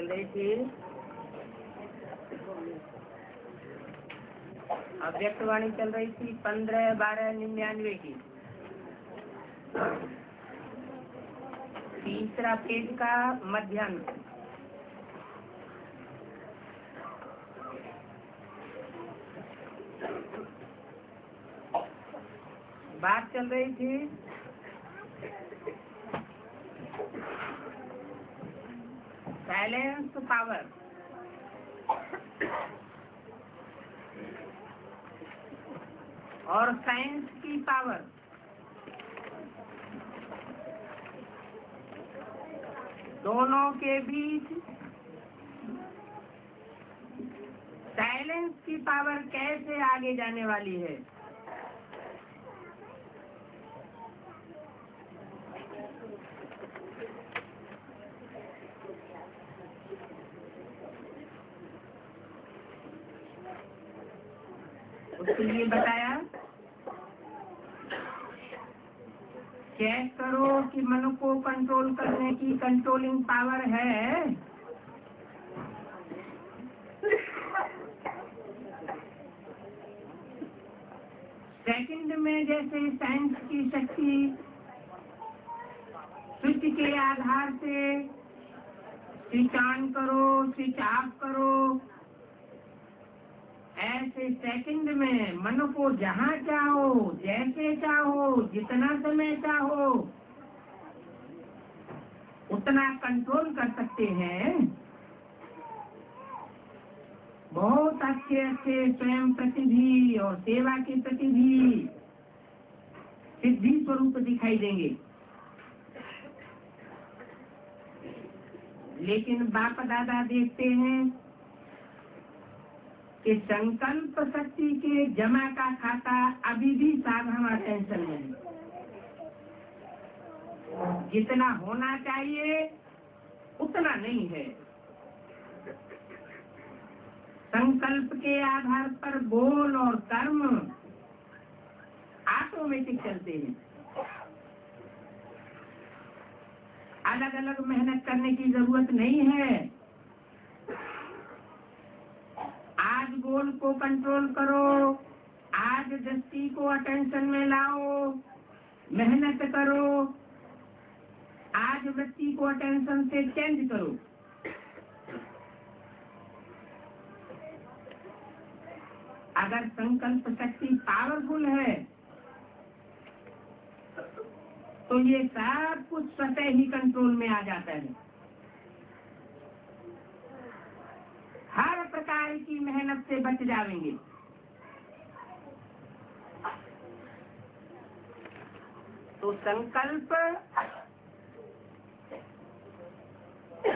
चल रही थी अव्यक्तवाणी चल रही थी 15/12/99 की। तीसरा पेज का मध्यांक। बात चल रही थी साइलेंस पावर और साइंस की पावर। दोनों के बीच साइलेंस की पावर कैसे आगे जाने वाली है। उसके लिए बताया चेक करो कि मन को कंट्रोल करने की कंट्रोलिंग पावर है। सेकंड में जैसे साइंस की शक्ति स्विच के आधार से स्विच ऑन करो स्विच ऑफ करो, ऐसे सेकंड में मन को जहाँ चाहो जैसे चाहो जितना समय चाहो उतना कंट्रोल कर सकते हैं। बहुत अच्छे अच्छे स्वयं प्रति भी और सेवा के प्रति भी सिद्धि स्वरूप दिखाई देंगे। लेकिन बाप दादा देखते हैं कि संकल्प शक्ति के जमा का खाता अभी भी साधना टेंशन में है। जितना होना चाहिए उतना नहीं है। संकल्प के आधार पर बोल और कर्म ऑटोमेटिक चलते हैं। अलग अलग मेहनत करने की जरूरत नहीं है। आज बोल को कंट्रोल करो, आज दृष्टि को अटेंशन में लाओ, मेहनत करो, आज वृत्ति को अटेंशन से चेंज करो। अगर संकल्प शक्ति पावरफुल है तो ये सब कुछ स्वतः ही कंट्रोल में आ जाता है। हर प्रकार की मेहनत से बच जाएंगे। तो संकल्प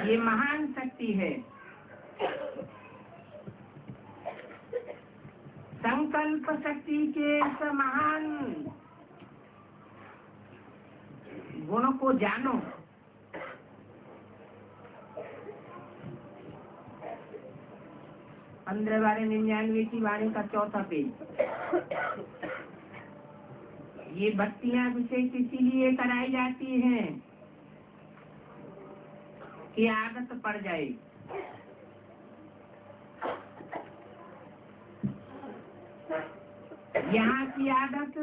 ये महान शक्ति है। संकल्प शक्ति के इस महान गुण को जानो। पंद्रह 12/99 की वाणी का चौथा पेज। ये बत्तियां विशेष इसीलिए कराई जाती हैं कि आदत पड़ जाए। यहाँ की आदत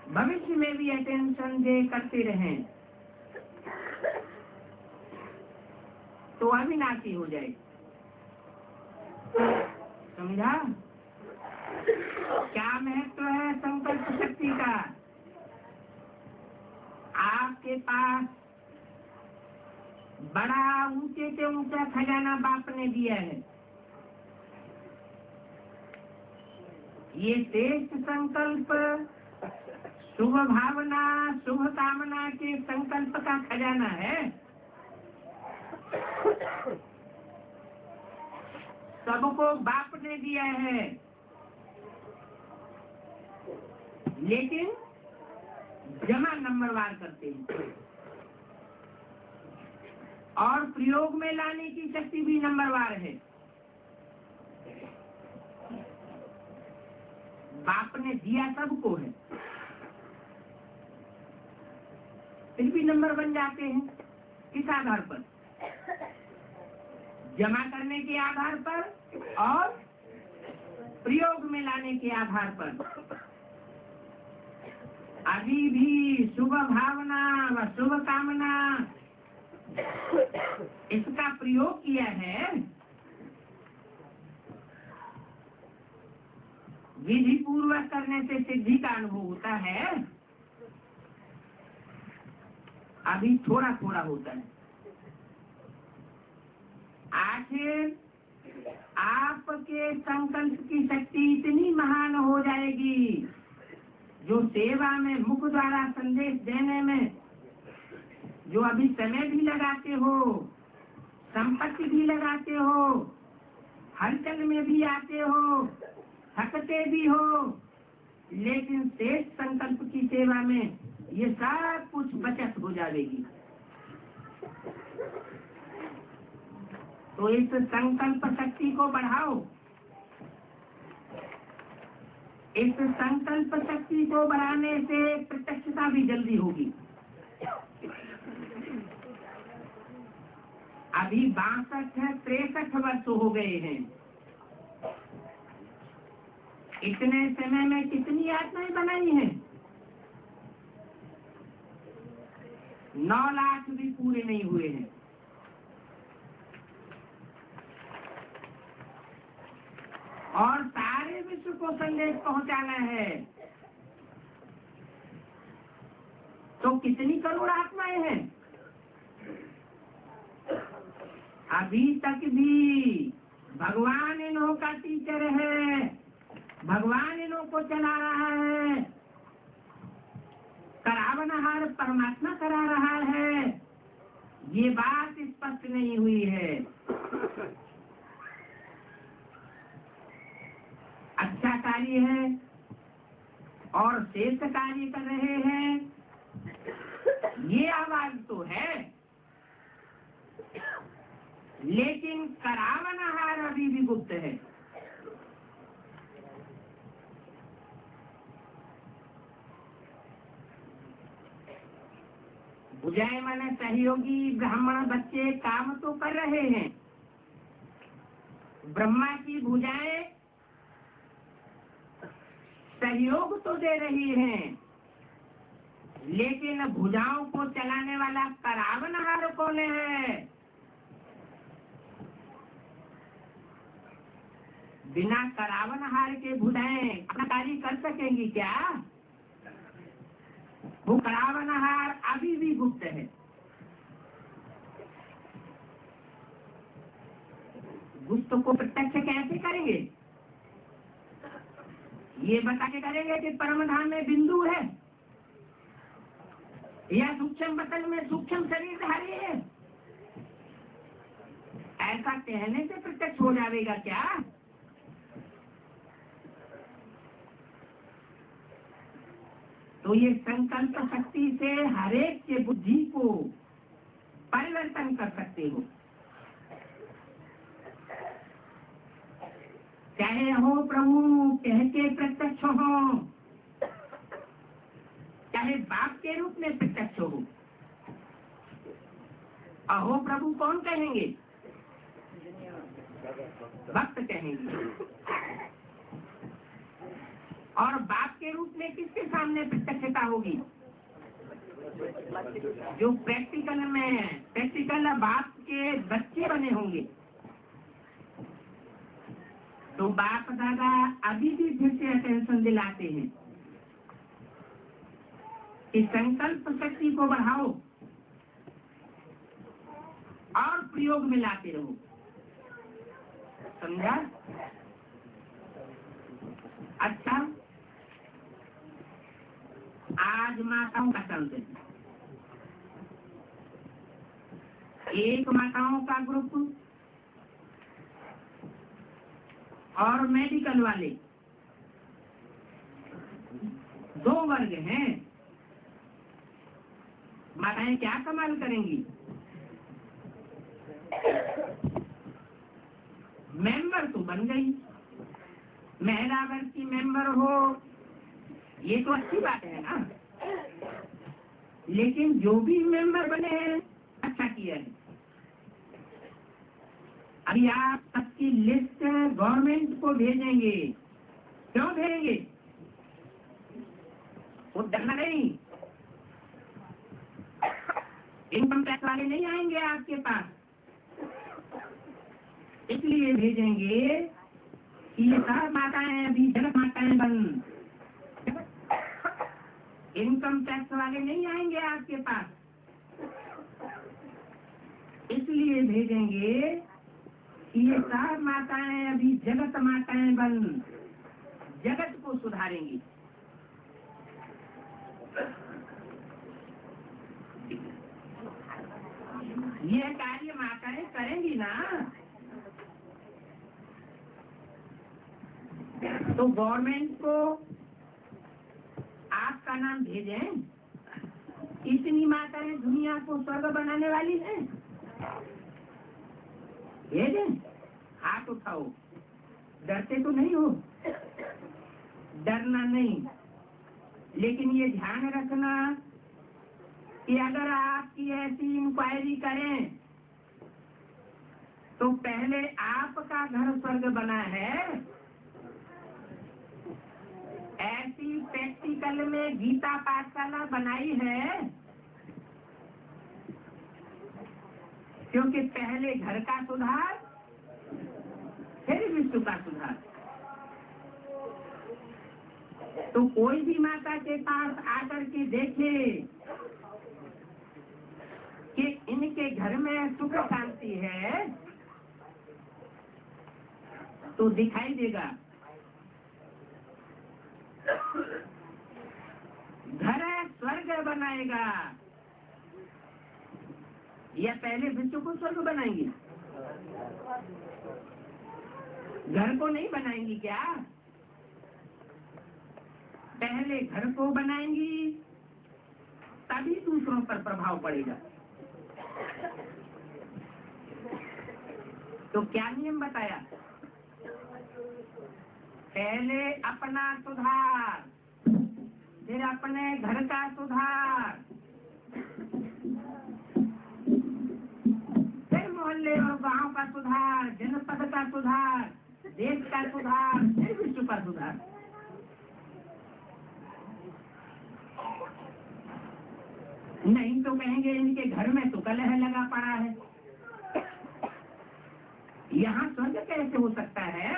भविष्य में भी अटेंशन दे करते रहें तो अविनाशी हो जाए। समझा क्या महत्व है संकल्प शक्ति का। आपके पास बड़ा ऊंचे से ऊंचा खजाना बाप ने दिया है। ये श्रेष्ठ संकल्प शुभ भावना शुभ कामना के संकल्प का खजाना है। सबको बाप ने दिया है, लेकिन जमा नंबरवार करते हैं और प्रयोग में लाने की शक्ति भी नंबरवार है। बाप ने दिया सबको है, फिर भी नंबर बन जाते हैं। किस आधार पर? जमा करने के आधार पर और प्रयोग में लाने के आधार पर। अभी भी शुभ भावना व शुभ कामना इसका प्रयोग किया है, विधि पूर्वक करने से सिद्धि का अनुभव होता है, अभी थोड़ा थोड़ा होता है। आखिर आपके संकल्प की शक्ति इतनी महान हो जाएगी, जो सेवा में मुख द्वारा संदेश देने में जो अभी समय भी लगाते हो, संपत्ति भी लगाते हो, हलचल में भी आते हो, थकते भी हो, लेकिन शेष संकल्प की सेवा में ये सब कुछ बचत हो जाएगी। तो इस संकल्प शक्ति को बढ़ाओ। इस संकल्प शक्ति को बढ़ाने से प्रत्यक्षता भी जल्दी होगी। अभी 62-63 वर्ष हो गए हैं। इतने समय में कितनी आत्माएं बनाई हैं? 9 लाख भी पूरे नहीं हुए हैं। और सारे विश्व को संदेश पहुंचाना है, तो कितनी करोड़ आत्माएं हैं? अभी तक भी भगवान इन्हों का टीचर है, भगवान इन्हों को चला रहा है, करावनहार परमात्मा करा रहा है, ये बात स्पष्ट नहीं हुई है। अच्छा कार्य है और श्रेष्ठ कार्य कर रहे हैं, ये आवाज तो है, लेकिन करावनहार अभी भी गुप्त है। बुझाए माने सहयोगी ब्राह्मण बच्चे काम तो कर रहे हैं, ब्रह्मा की भुजाएं सहयोग तो दे रही हैं, लेकिन भुजाओं को चलाने वाला करावनहार कौन है? बिना करावनहार के भुजाएं अपना कार्य कर सकेंगी क्या? वो करावनहार अभी भी गुप्त है। गुप्त को प्रत्यक्ष कैसे करेंगे? ये बता के करेंगे कि परमधाम में बिंदु है या सूक्ष्म बतन में सूक्ष्म शरीरधारी है, ऐसा कहने से प्रत्यक्ष हो जाएगा क्या? तो ये संकल्प शक्ति से हरेक के बुद्धि को परिवर्तन कर सकते हो। चाहे हो प्रभु कह के प्रत्यक्ष हो, चाहे बाप के रूप में प्रत्यक्ष हो। अहो प्रभु कौन कहेंगे? भक्त कहेंगे। और बाप के रूप में किसके सामने प्रत्यक्षता होगी? जो प्रैक्टिकल में प्रैक्टिकल बाप के बच्चे बने होंगे। तो बाप दादा अभी भी फिर से अटेंशन दिलाते हैं कि संकल्प शक्ति को बढ़ाओ और प्रयोग में लाते रहो। समझा? अच्छा, आज माताओं का चलते हैं। एक माताओं का ग्रुप और मेडिकल वाले, 2 वर्ग हैं। माताएं क्या कमाल करेंगी? मेंबर तो बन गई, महिला वर्ग की मेंबर हो, ये तो अच्छी बात है ना। लेकिन जो भी मेंबर बने हैं अच्छा किया है। अभी आप सबकी लिस्ट गवर्नमेंट को भेजेंगे। क्यों भेजेंगे? वो डरना नहीं, इनकम टैक्स वाले नहीं आएंगे आपके पास, इसलिए भेजेंगे कि ये सब माताएं अभी जगत माताएं बन। इनकम टैक्स वाले नहीं आएंगे आपके पास, इसलिए भेजेंगे कि ये सब माताएं अभी जगत माताएं बन जगत को सुधारेंगी। ये कार्य माताएं करेंगी ना, तो गवर्नमेंट को आपका नाम भेजें। इतनी माताएं दुनिया को स्वर्ग बनाने वाली हैं, भेजें। हाथ उठाओ, डरते तो नहीं हो? डरना नहीं, लेकिन ये ध्यान रखना कि अगर आपकी ऐसी इंक्वायरी करें तो पहले आपका घर स्वर्ग बना है। ऐसी प्रैक्टिकल में गीता पाठशाला बनाई है क्योंकि पहले घर का सुधार फिर विश्व का सुधार। तो कोई भी माता के पास आकर के देखे कि इनके घर में सुख शांति है तो दिखाई देगा। घर स्वर्ग बनाएगा या पहले विश्व को स्वर्ग बनाएंगी? घर को नहीं बनाएंगी क्या? पहले घर को बनाएंगी तभी दूसरों पर प्रभाव पड़ेगा। तो क्या नियम बताया? पहले अपना सुधार, फिर अपने घर का सुधार, फिर मोहल्ले और गांव का सुधार, जनपद का सुधार, देश का सुधार, फिर विश्व का सुधार। नहीं तो कहेंगे इनके घर में तो कलह लगा पड़ा है, यहाँ स्वर्ग कैसे हो सकता है?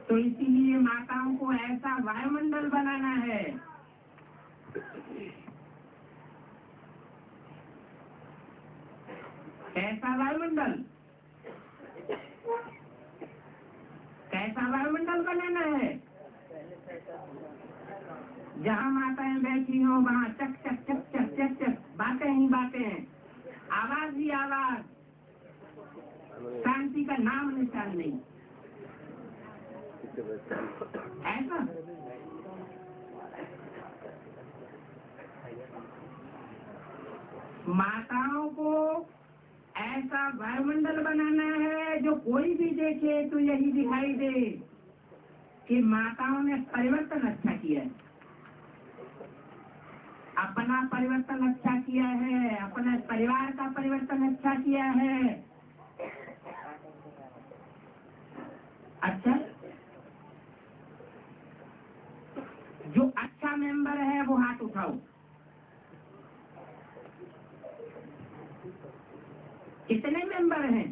तो इसीलिए माताओं को ऐसा वायुमंडल बनाना है कैसा वायुमंडल? कैसा वायुमंडल बनाना है? जहाँ माताएं बैठी हो वहाँ चक चक चक चक चक चक बातें ही बातें, आवाज ही आवाज, शांति का नाम निशान नहीं। ऐसा माताओं को ऐसा वायुमंडल बनाना है जो कोई भी देखे तो यही दिखाई दे कि माताओं ने परिवर्तन अच्छा किया है, अपना परिवर्तन अच्छा किया है, अपने परिवार का परिवर्तन अच्छा किया है। अच्छा, जो अच्छा मेंबर है वो हाथ उठाओ। कितने मेंबर हैं?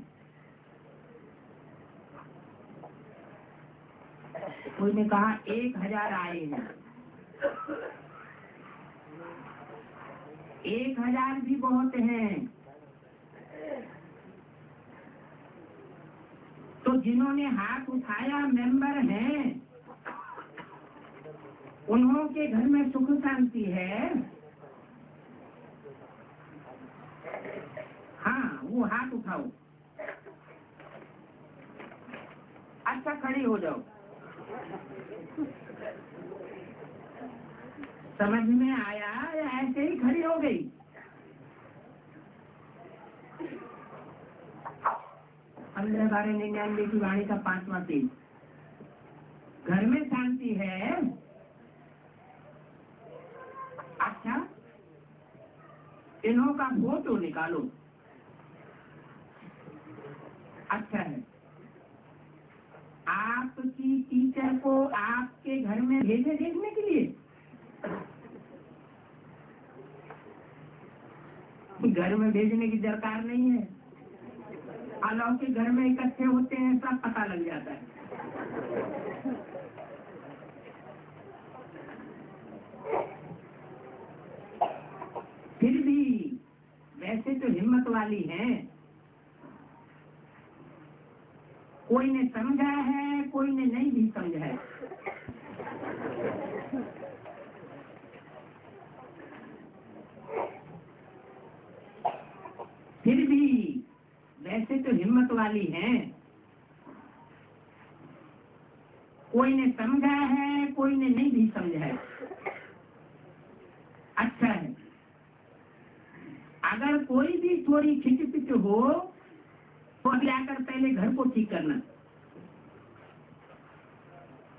कोई ने कहा 1000 आए हैं। 1000 भी बहुत हैं। तो जिन्होंने हाथ उठाया मेंबर हैं, उन्हों के घर में सुख शांति है। हाँ, वो हाथ उठाओ। अच्छा, खड़ी हो जाओ। समझ में आया या ऐसे ही खड़ी हो गई? पंद्रह 1299 की वाणी का 5वां पेज। घर में शांति है। अच्छा, इन्हों का फोटो निकालो। अच्छा है, आपकी टीचर को आपके घर में भेजे देखने के लिए? घर में भेजने की दरकार नहीं है, अलौकिक घर में इकट्ठे होते हैं, सब पता लग जाता है। फिर भी वैसे तो हिम्मत वाली हैं, कोई ने समझा है, कोई ने नहीं भी समझा है। फिर भी वैसे तो हिम्मत वाली हैं, कोई ने समझा है, कोई ने नहीं भी समझा है। अच्छा है, अगर कोई भी थोड़ी खिचपिच हो तो अभी आकर पहले घर को ठीक करना,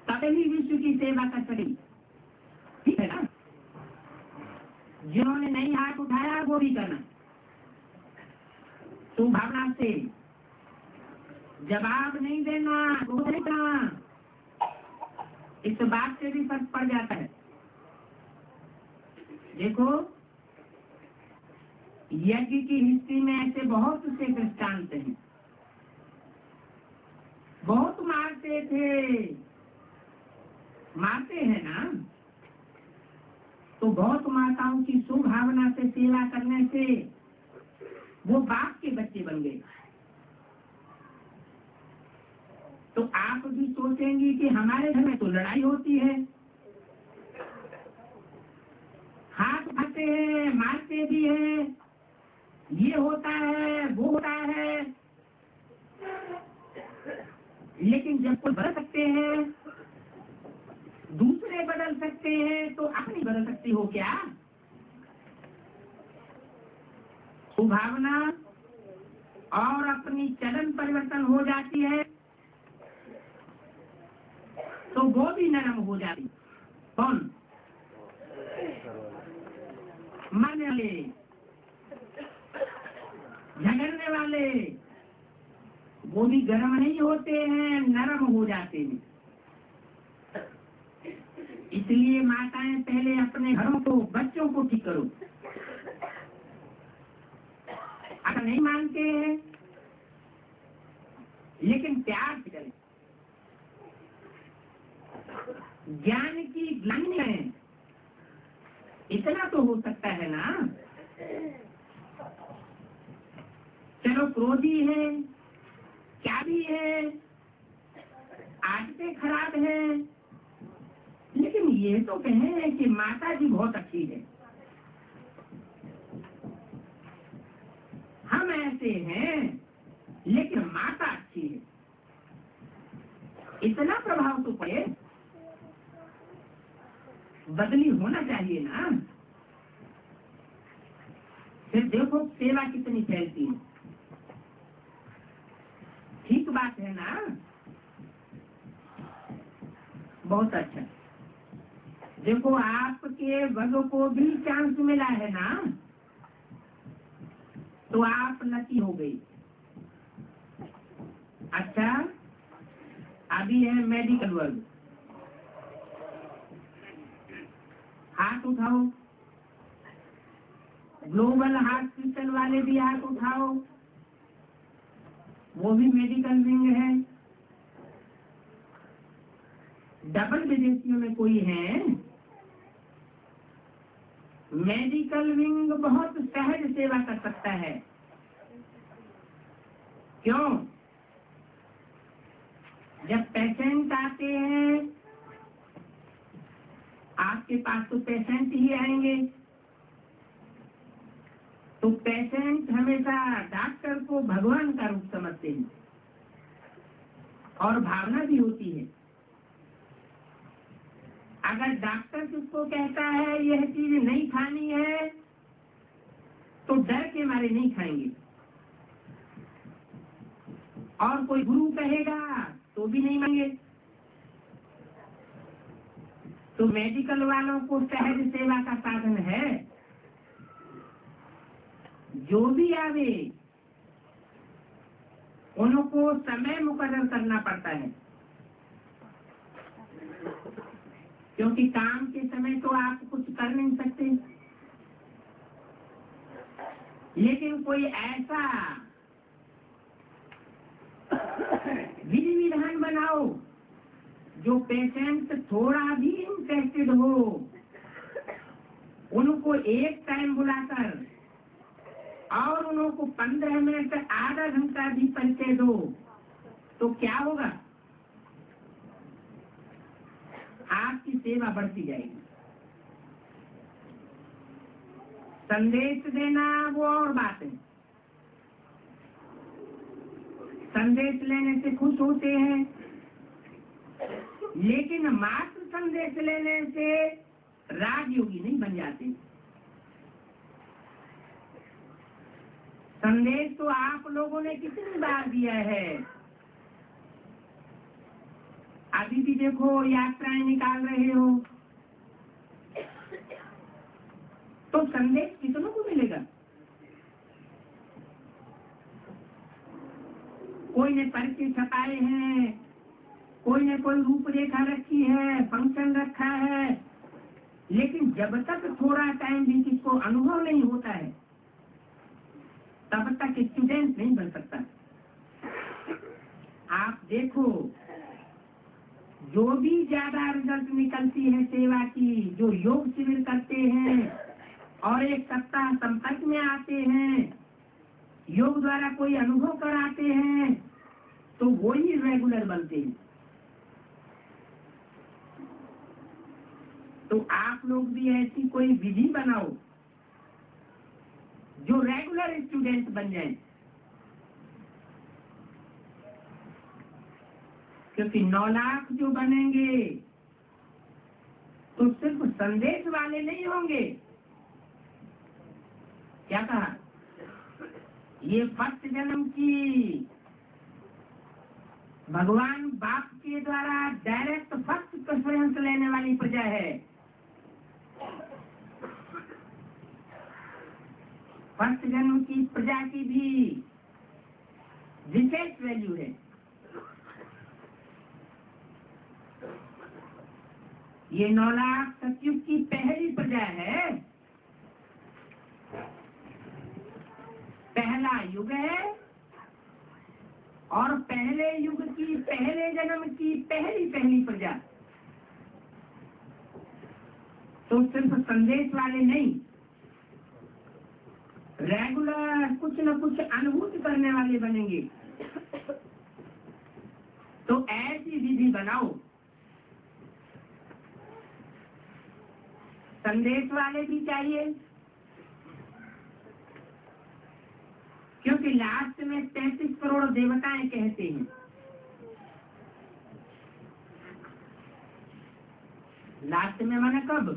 तभी विश्व की सेवा कर सकेगी। ठीक है ना? जिन्होंने नहीं हाथ उठाया वो भी करना, तू भावना से जवाब नहीं देना, वो नहीं करना। इस बात से भी फर्क पड़ जाता है। देखो, यज्ञ की हिस्ट्री में ऐसे बहुत से दृष्टांत हैं। बहुत मारते थे, मारते हैं ना, तो बहुत माताओं की सुभावना से सेवा करने से वो बाप के बच्चे बन गए। तो आप भी सोचेंगी कि हमारे घर में तो लड़ाई होती है, हाथ उठाते हैं, मारते भी हैं, ये होता है, वो होता है, लेकिन जब कोई बदल सकते हैं, दूसरे बदल सकते हैं, तो आप नहीं बदल सकती हो क्या? सुभावना और अपनी चलन परिवर्तन हो जाती है तो वो भी नरम हो जाती। कौन? मन वाले, झगड़ने वाले, वो भी गर्म नहीं होते हैं, नरम हो जाते हैं। इसलिए माताएं पहले अपने घरों को, बच्चों को ठीक करो। अगर नहीं मानते हैं, लेकिन प्यार से करें, ज्ञान की ग्लानि है, इतना तो हो सकता है ना। चलो क्रोधी है, क्या भी है, आदतें खराब है, लेकिन ये तो कहें कि माता जी बहुत अच्छी है। हम ऐसे हैं, लेकिन माता अच्छी है, इतना प्रभाव तो पड़े, बदली होना चाहिए ना। फिर देखो सेवा कितनी फैलती है। ठीक बात है ना? बहुत अच्छा। देखो आपके वर्ग को भी चांस मिला है ना, तो आप लकी हो गई। अच्छा, अभी है मेडिकल वर्ग, हाथ उठाओ। ग्लोबल हॉस्पिटल वाले भी हाथ उठाओ, वो भी मेडिकल विंग है। डबल विदेशियों में कोई है? मेडिकल विंग बहुत सहज सेवा कर सकता है। क्यों? जब पेशेंट आते हैं, आपके पास तो पेशेंट ही आएंगे, तो पेशेंट हमेशा डॉक्टर को भगवान का रूप समझते हैं और भावना भी होती है। अगर डॉक्टर किसको कहता है यह चीज नहीं खानी है, तो डर के मारे नहीं खाएंगे, और कोई गुरु कहेगा तो भी नहीं मांगे। तो मेडिकल वालों को सहज सेवा का साधन है। जो भी आवे उनको समय मुकर्रर करना पड़ता है, क्योंकि काम के समय तो आप कुछ कर नहीं सकते। लेकिन कोई ऐसा विधि विधान बनाओ जो पेशेंट थोड़ा भी इंटरेस्टेड हो, उनको एक टाइम बुलाकर और उनको 15 मिनट आधा घंटा भी परिचय दो, तो क्या होगा? आपकी सेवा बढ़ती जाएगी। संदेश देना वो और बात है, संदेश लेने से खुश होते हैं, लेकिन मात्र संदेश लेने से राजयोगी नहीं बन जाते। संदेश तो आप लोगों ने कितनी बार दिया है। अभी भी देखो यात्राएं निकाल रहे हो, तो संदेश कितनों को मिलेगा? कोई ने पर्चे छपाए हैं, कोई ने कोई रूपरेखा रखी है, फंक्शन रखा है, लेकिन जब तक थोड़ा टाइम भी किसको अनुभव नहीं होता है, तब तक स्टूडेंट नहीं बन सकता। आप देखो, जो भी ज्यादा रिजल्ट निकलती है सेवा की, जो योग शिविर करते हैं और एक सप्ताह संपर्क में आते हैं, योग द्वारा कोई अनुभव कराते हैं, तो वो ही रेगुलर बनते हैं। तो आप लोग भी ऐसी कोई विधि बनाओ जो रेगुलर स्टूडेंट बन जाए, क्योंकि 9 लाख जो बनेंगे तो सिर्फ संदेश वाले नहीं होंगे। क्या कहा? ये फर्स्ट जन्म की भगवान बाप के द्वारा डायरेक्ट फर्स्ट प्रेफरेंस लेने वाली प्रजा है। फर्स्ट जन्म की प्रजा की भी विशेष वैल्यू है। ये 9 लाख सतयुग की पहली प्रजा है, पहला युग है, और पहले युग की पहले जन्म की पहली प्रजा। तो सिर्फ संदेश वाले नहीं, रेगुलर कुछ न कुछ अनुभूति करने वाले बनेंगे। तो ऐसी विधि बनाओ, संदेश वाले भी चाहिए, क्योंकि लास्ट में 33 करोड़ देवताएं कहते हैं। लास्ट में माना कब?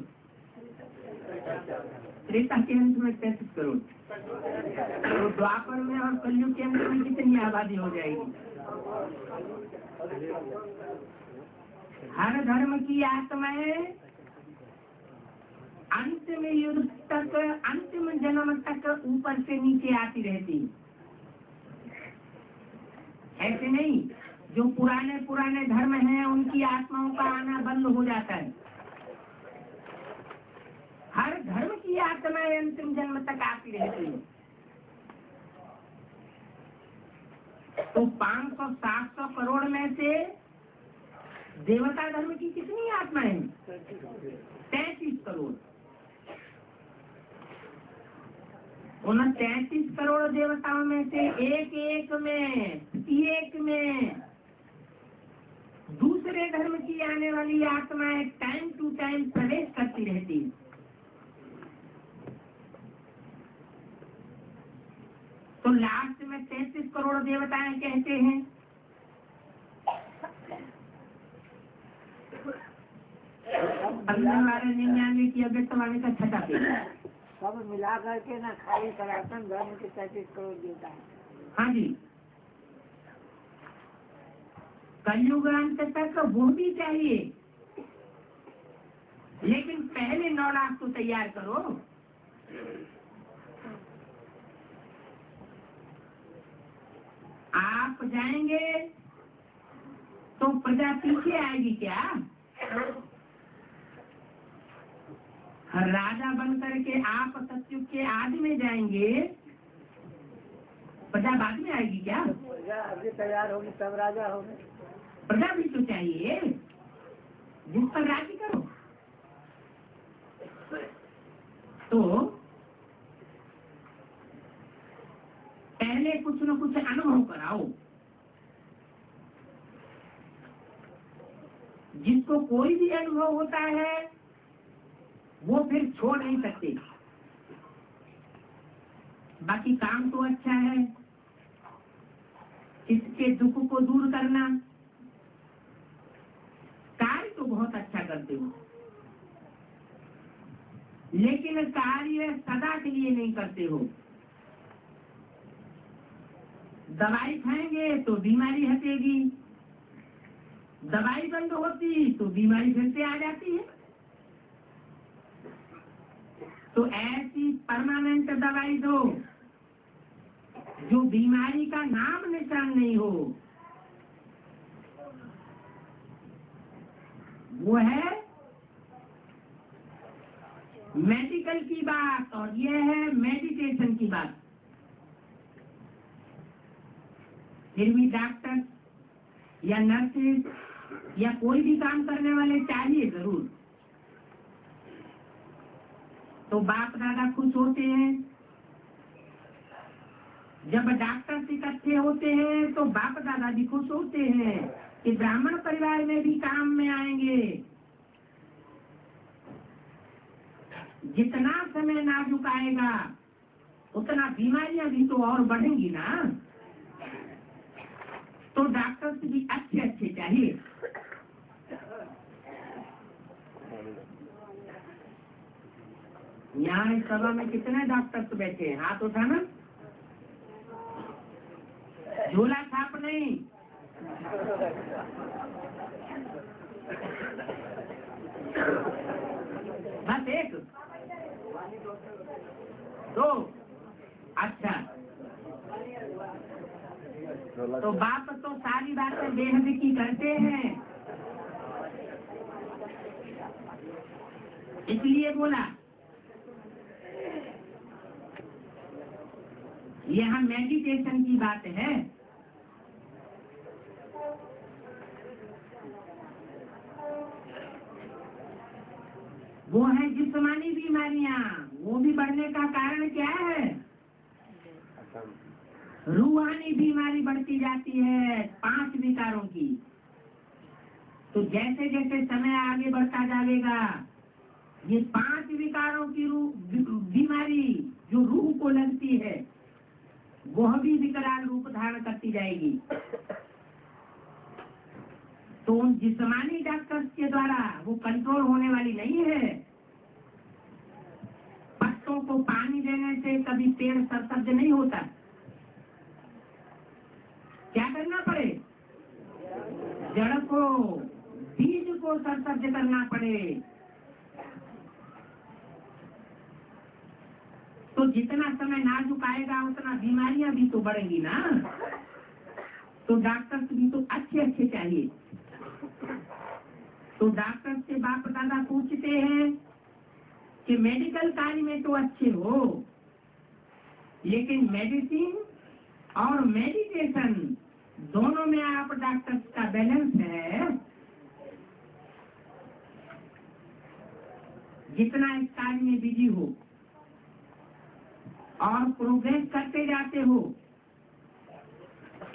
त्रेता के अंत में 33 करोड़। तो द्वापर में और कलयुग के अंत में कितनी आबादी हो जाएगी? हर धर्म की आत्माएं अंतिम युग तक, अंतिम जन्म तक ऊपर से नीचे आती रहती। ऐसे नहीं, जो पुराने धर्म हैं उनकी आत्माओं का आना बंद हो जाता है। हर धर्म की आत्माएं अंतिम जन्म तक आती रहती है। तो 500-700 करोड़ में से देवता धर्म की कितनी आत्माएं? 33 करोड़। उन 33 करोड़ देवताओं में से एक में दूसरे धर्म की आने वाली आत्माएं टाइम टू टाइम प्रवेश करती रहती। तो लास्ट में 33 करोड़ देवताएं कहते हैं। वाले 99 की अव्यक्त वाले का छठा पेज। सब मिला करके ना खाली सनातन धर्म के 33 करोड़ देता है। हाँ जी, कलयुग अंत तक वो भी चाहिए, लेकिन पहले 9 लाख तो तैयार करो। आप जाएंगे तो प्रजा पीछे आएगी क्या? राजा बन करके आप सतयुग के आदि में जाएंगे, प्रजा बाद में आएगी क्या? प्रजा अभी तैयार होगी तब राजा होंगे। प्रजा भी तो चाहिए जिस पर राज्य करो। तो पहले कुछ न कुछ अनुभव कराओ। जिसको कोई भी अनुभव होता है वो फिर छोड़ नहीं सकते। बाकी काम तो अच्छा है, इसके दुख को दूर करना, कार्य तो बहुत अच्छा करते हो, लेकिन कार्य सदा के लिए नहीं करते हो। दवाई खाएंगे तो बीमारी हटेगी, दवाई बंद होती तो बीमारी फिर से आ जाती है। तो ऐसी परमानेंट दवाई दो जो बीमारी का नाम निशान नहीं हो। वो है मेडिकल की बात और ये है मेडिटेशन की बात। फिर भी डॉक्टर या नर्सेज या कोई भी काम करने वाले चाहिए जरूर। तो बाप दादा खुश होते हैं जब डॉक्टर इकट्ठे होते हैं, तो बाप दादा भी खुश होते हैं कि ब्राह्मण परिवार में भी काम में आएंगे। जितना समय नाजुक आएगा उतना बीमारियां भी तो और बढ़ेंगी ना। तो डॉक्टर्स भी अच्छे अच्छे चाहिए। यहाँ इस सभा में कितने डॉक्टर्स बैठे हैं? हाथ उठाना। झोला छाप नहीं। बस एक दो। अच्छा, तो बाप तो सारी बातें बेहद की करते हैं, इसलिए बोला। यहाँ मेडिटेशन की बात है। वो है जिस्मानी बीमारियां, वो भी बढ़ने का कारण क्या है? रूहानी बीमारी बढ़ती जाती है 5 विकारों की। तो जैसे जैसे समय आगे बढ़ता जाएगा ये 5 विकारों की बीमारी जो रूह को लगती है वह भी विकराल रूप धारण करती जाएगी। तो उन जिस्मानी डॉक्टर्स के द्वारा वो कंट्रोल होने वाली नहीं है। पत्तों को पानी देने से कभी पेड़ सरसब्ज नहीं होता। क्या करना पड़े? जड़ को, बीज को सरसब्ज करना पड़े। तो जितना समय नाजुक आएगा उतना बीमारियां भी तो बढ़ेंगी ना। तो डॉक्टर्स भी तो अच्छे अच्छे चाहिए। तो डॉक्टर से बाप दादा पूछते हैं कि मेडिकल कार्य में तो अच्छे हो, लेकिन मेडिसिन और मेडिटेशन दोनों में आप डॉक्टर्स का बैलेंस है। जितना इस कार्य में बिजी हो और प्रोग्रेस करते जाते हो,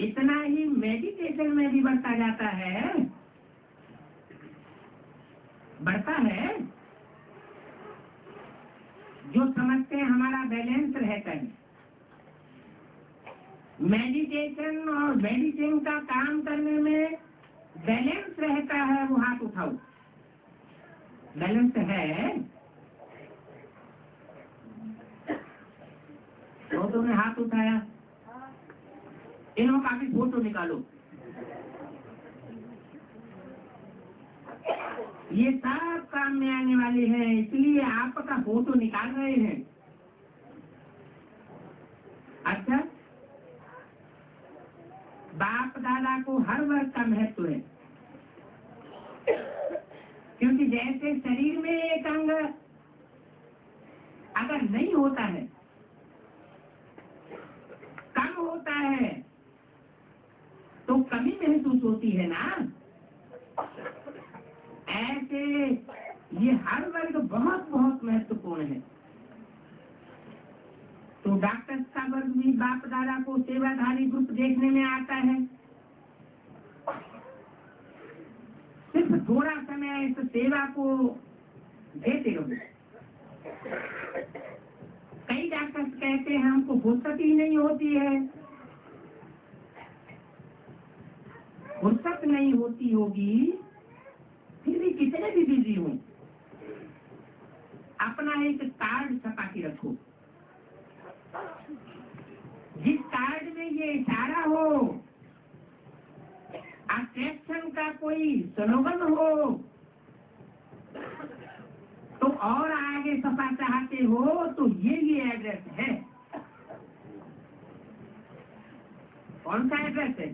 इतना ही मेडिटेशन में भी बढ़ता जाता है। बढ़ता है। जो समझते हैं हमारा बैलेंस रहता है। मेडिटेशन और मेडिसिन का काम करने में बैलेंस रहता है, वो हाथ उठाओ। बैलेंस है? तो तुमने हाथ उठाया, इन्हों का भी फोटो निकालो। ये सब काम में आने वाले हैं, इसलिए आपका फोटो निकाल रहे हैं। अच्छा, बाप दादा को हर वर्ग का महत्व है, क्योंकि जैसे शरीर में एक अंग अगर नहीं होता है, कम होता है, तो कमी महसूस होती है ना। ऐसे ये हर वर्ग बहुत बहुत महत्वपूर्ण है। तो डॉक्टर का वर्ग भी बाप दादा को सेवाधारी ग्रुप देखने में आता है। सिर्फ थोड़ा समय इस सेवा को देते रहो। कई डॉक्टर्स कहते हैं हमको फुर्सत ही नहीं होती है। फुर्सत नहीं होती होगी, फिर भी कितने भी बिजी हो, अपना एक कार्ड छपा के रखो, जिस कार्ड में ये इशारा हो, अट्रैक्शन का कोई स्लोगन हो, तो और आगे सफा चाहते हो तो ये एड्रेस है। कौन सा एड्रेस है?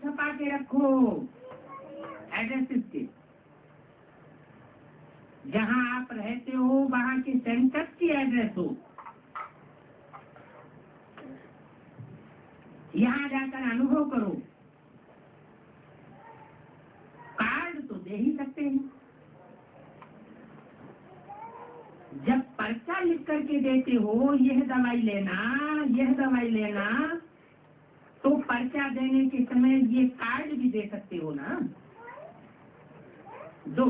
छपा के रखो एड्रेसेस के। जहां आप रहते हो वहां के सेंटर की एड्रेस हो, यहां जाकर अनुभव करो। कार्ड तो दे ही सकते हैं, जब पर्चा लिख करके देते हो यह दवाई लेना, यह दवाई लेना, तो पर्चा देने के समय ये कार्ड भी दे सकते हो ना। दो,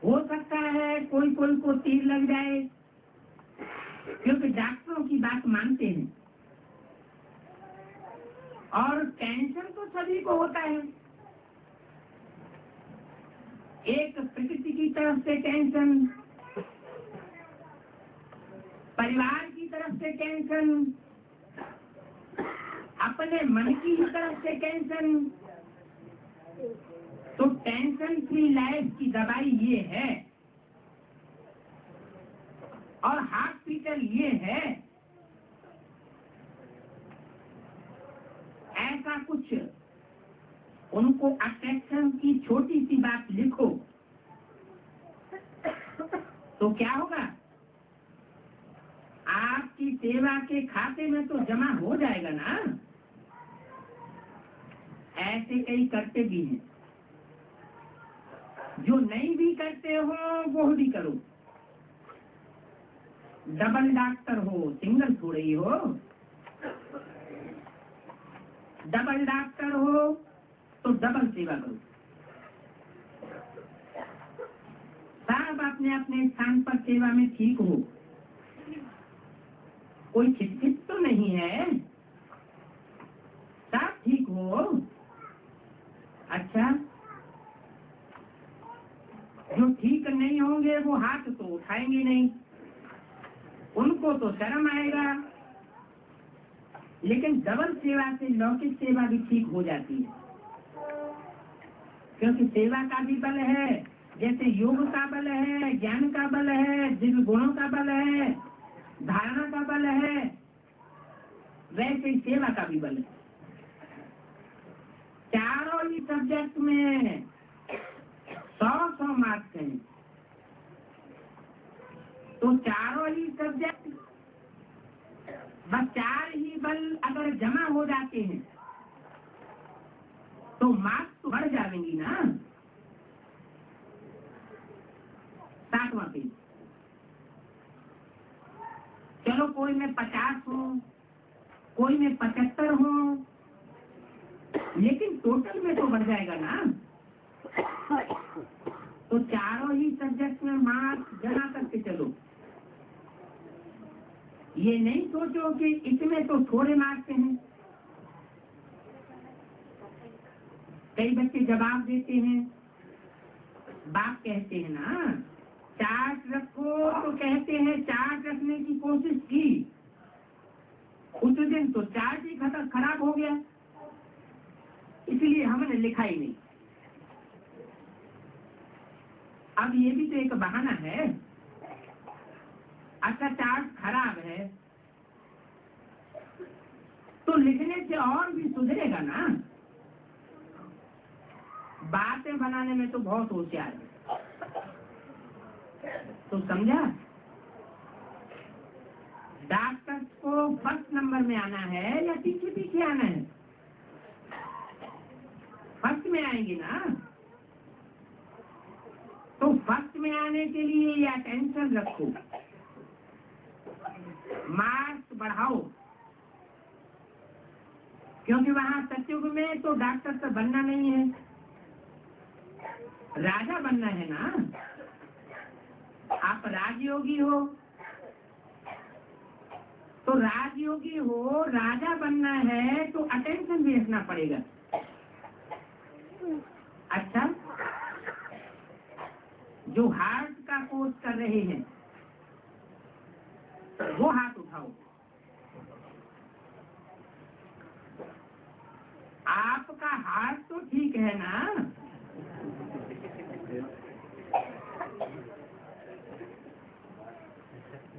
हो सकता है कोई कोई को तीर लग जाए, क्योंकि डॉक्टरों की बात मानते हैं। और टेंशन तो सभी को होता है, एक प्रकृति की तरफ से टेंशन, परिवार की तरफ से टेंशन, अपने मन की ही तरफ से टेंशन। तो टेंशन फ्री लाइफ की दवाई ये है, और हॉस्पिटल ये है। ऐसा कुछ उनको अट्रैक्शन की छोटी सी बात लिखो, तो क्या होगा, आपकी सेवा के खाते में तो जमा हो जाएगा ना। ऐसे कई करते भी हैं, जो नहीं भी करते हो वो भी करो। डबल डॉक्टर हो, सिंगल थोड़े ही हो। डबल डॉक्टर हो तो डबल सेवा करो। सब अपने अपने स्थान पर सेवा में ठीक हो, कोई खिटखिट तो नहीं है, सब ठीक हो। अच्छा, जो ठीक नहीं होंगे वो हाथ तो उठाएंगे नहीं, उनको तो शर्म आएगा। लेकिन डबल सेवा से लौकिक सेवा भी ठीक हो जाती है, क्योंकि सेवा का भी बल है, जैसे योग का बल है, ज्ञान का बल है, दिव्य गुणों का बल है, धारणा का बल है, वैसे ही सेवा का भी बल है। चारों ही सब्जेक्ट में 100 मार्क्स हैं, तो चारों ही सब्जेक्ट बस 4 ही बल अगर जमा हो जाते हैं तो मार्क्स तो बढ़ जाएंगी ना। 7वां पेज। चलो कोई में 50 हो, कोई में 75 हो, लेकिन टोटल में तो बढ़ जाएगा ना। तो चारों ही सब्जेक्ट ये नहीं सोचो कि इसमें तो थोड़े मार्क्स हैं। कई बच्चे जवाब देते हैं, बाप कहते हैं ना चार्ट रखो, तो कहते हैं चार्ट रखने की कोशिश की, उस दिन तो चार्ट ही खराब हो गया, इसलिए हमने लिखा ही नहीं। अब ये भी तो एक बहाना है। अच्छा चार्ट खराब है तो लिखने से और भी सुधरेगा ना। बातें बनाने में तो बहुत होशियार है, तो समझा। डॉक्टर को फर्स्ट नंबर में आना है या पीछे पीछे आना है? फर्स्ट में आएंगे ना। तो फर्स्ट में आने के लिए ये अटेंशन रखो, मार्क्स बढ़ाओ, क्योंकि वहां सत्युग में तो डॉक्टर से बनना नहीं है, राजा बनना है ना। आप राजयोगी हो, तो राजयोगी हो, राजा बनना है तो अटेंशन भी रखना पड़ेगा। अच्छा, जो हार्ट का कोर्स कर रहे हैं वो हाथ उठाओ। आपका हार्ट तो ठीक है ना?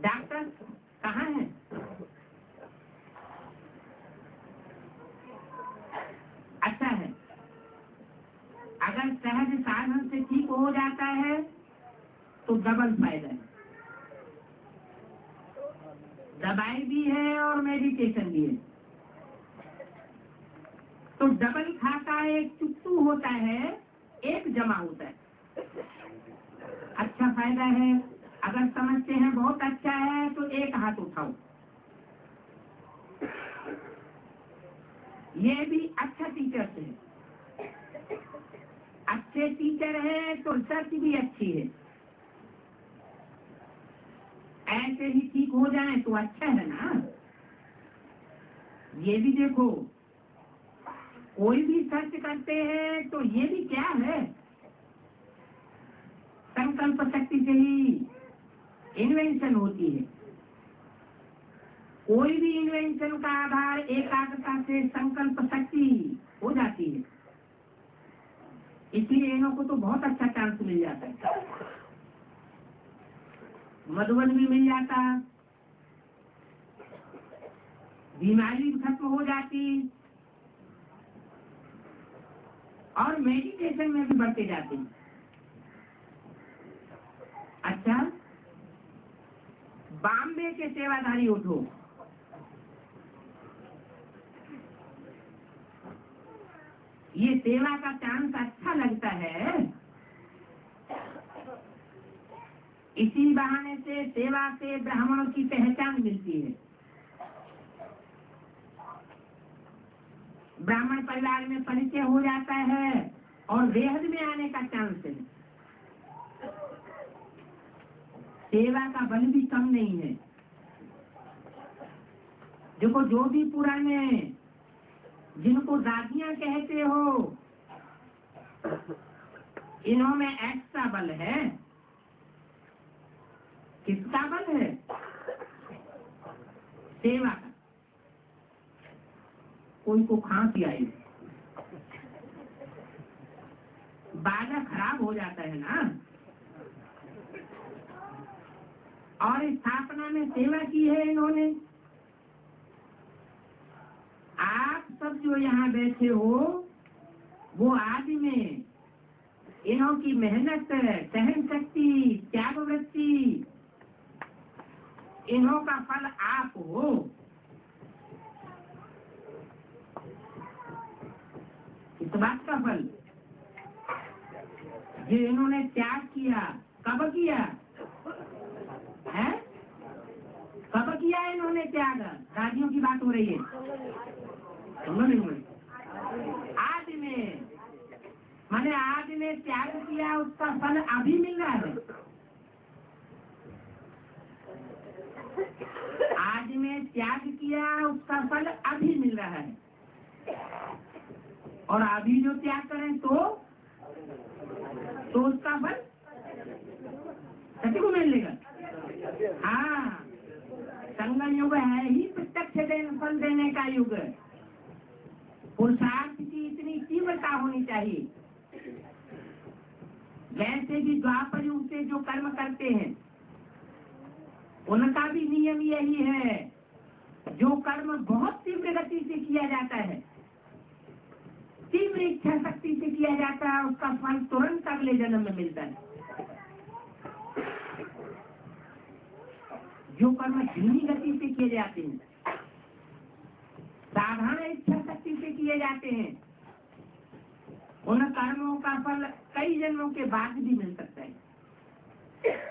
डॉक्टर कहाँ है? अच्छा है, अगर सहज साधन से ठीक हो जाता है तो डबल फायदा है। दवाई भी है और मेडिटेशन भी है, तो डबल खाता एक चुट्टू होता है, एक जमा होता है। अच्छा फायदा है। अगर समझते हैं बहुत अच्छा है तो एक हाथ उठाओ। ये भी अच्छा टीचर है, अच्छे टीचर हैं तो रिसर्च भी अच्छी है। ऐसे ही ठीक हो जाए तो अच्छा है ना। ये भी देखो, कोई भी सर्च करते हैं तो ये भी क्या है, संकल्प शक्ति से ही इन्वेंशन होती है। कोई भी इन्वेंशन का आधार एकाग्रता से संकल्प शक्ति हो जाती है, इसलिए इन्हों को तो बहुत अच्छा चांस मिल जाता है। मधुबन भी मिल जाता, बीमारी भी खत्म हो जाती और मेडिटेशन में भी बढ़ते जाते। अच्छा, बॉम्बे के सेवाधारी उठो, ये सेवा का चांस अच्छा लगता है। इसी बहाने से सेवा से ब्राह्मणों की पहचान मिलती है। ब्राह्मण परिवार में परिचय हो जाता है और बेहद में आने का चांस है। सेवा का बल भी कम नहीं है। देखो, जो भी पुराने जिनको दादियां कहते हो, इन्होंने एक्स्ट्रा बल है। किसका बल है? सेवा का। कोई को खांसी आई, बाजा खराब हो जाता है ना। और स्थापना में सेवा की है इन्होंने। आप सब जो यहाँ बैठे हो, वो आदि में इन्हों की मेहनत, सहन शक्ति, त्याग वृत्ति, इन्हों का फल आप हो। इस बात का फल जो इन्होंने त्याग किया, कब किया है? कब किया इन्होंने त्याग? दादियों की बात हो रही है, आज में, मैंने आज में त्याग किया, उसका फल अभी मिल रहा है। आज त्याग किया उसका फल अभी मिल रहा है, और अभी जो त्याग करें तो उसका फल सभी को मिलेगा। हाँ, संगम युग है ही प्रत्यक्ष फल देने का युग। पुरुषार्थ की इतनी तीव्रता होनी चाहिए। वैसे भी द्वापर युग से जो कर्म करते हैं उनका भी नियम यही है, जो कर्म बहुत तीव्र गति से किया जाता है, तीव्र इच्छा शक्ति से किया जाता है, उसका फल तुरंत अगले जन्म में मिलता है। जो कर्म धीमी गति से किए जाते हैं, साधारण इच्छा शक्ति से किए जाते हैं, उन कर्मों का फल कई जन्मों के बाद भी मिल सकता है।